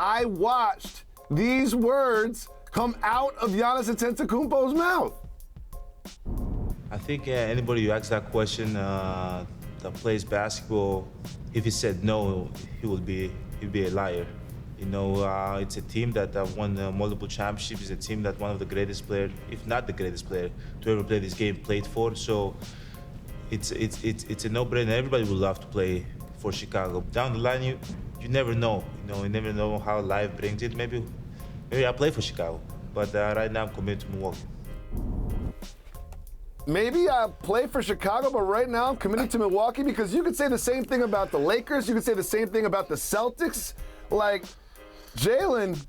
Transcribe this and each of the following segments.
I watched these words come out of Giannis Antetokounmpo's mouth. I think anybody who asks that question that plays basketball, if he said no, he'd be a liar. You know, it's a team that won multiple championships. It's a team that one of the greatest players, if not the greatest player, to ever play this game played for. So it's a no-brainer. Everybody would love to play for Chicago. Down the line, you never know. You never know how life brings it. Maybe I play for Chicago, but right now I'm committed to Milwaukee. Maybe I play for Chicago, but right now I'm committed to Milwaukee, because you could say the same thing about the Lakers. You could say the same thing about the Celtics. Like, Jalen,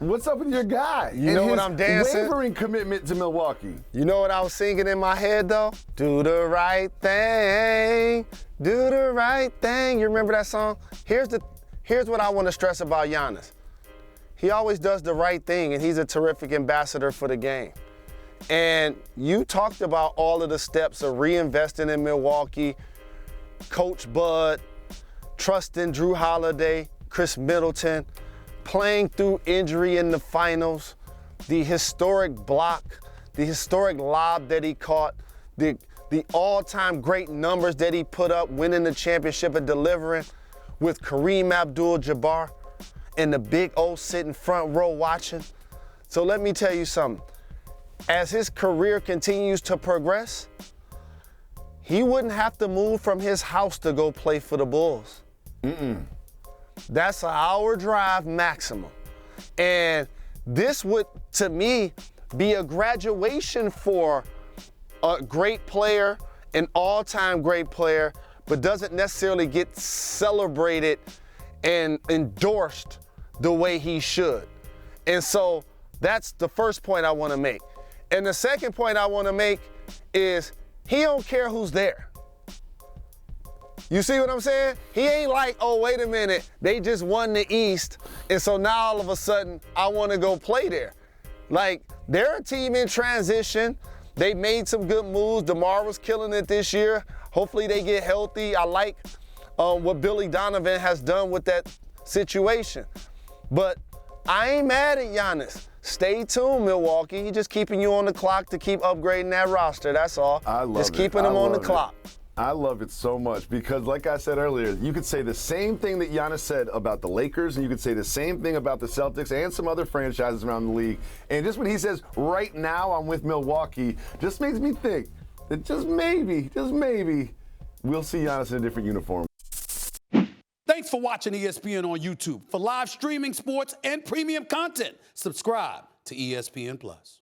what's up with your guy? You know what I'm dancing? Wavering commitment to Milwaukee. You know what I was singing in my head, though? Do the right thing, do the right thing. You remember that song? Here's what I want to stress about Giannis. He always does the right thing, and he's a terrific ambassador for the game. And you talked about all of the steps of reinvesting in Milwaukee, Coach Bud, trusting Drew Holiday, Chris Middleton, playing through injury in the finals, the historic block, the historic lob that he caught, the all-time great numbers that he put up, winning the championship and delivering with Kareem Abdul-Jabbar and the Big O sitting front row watching. So let me tell you something. As his career continues to progress, he wouldn't have to move from his house to go play for the Bulls. That's an hour drive maximum. And this would, to me, be a graduation for a great player, an all-time great player, but doesn't necessarily get celebrated and endorsed the way he should. And so that's the first point I want to make. And the second point I want to make is he don't care who's there. You see what I'm saying? He ain't like, oh, wait a minute, they just won the East, and so now all of a sudden I want to go play there. Like, they're a team in transition. They made some good moves. DeMar was killing it this year. Hopefully they get healthy. I like what Billy Donovan has done with that situation. But I ain't mad at Giannis. Stay tuned, Milwaukee. He's just keeping you on the clock to keep upgrading that roster. That's all. I love it. Just keeping them on the clock. I love it so much because, like I said earlier, you could say the same thing that Giannis said about the Lakers, and you could say the same thing about the Celtics and some other franchises around the league. And just when he says, right now I'm with Milwaukee, just makes me think that just maybe, we'll see Giannis in a different uniform. Thanks for watching ESPN on YouTube. For live streaming, sports, and premium content, subscribe to ESPN+.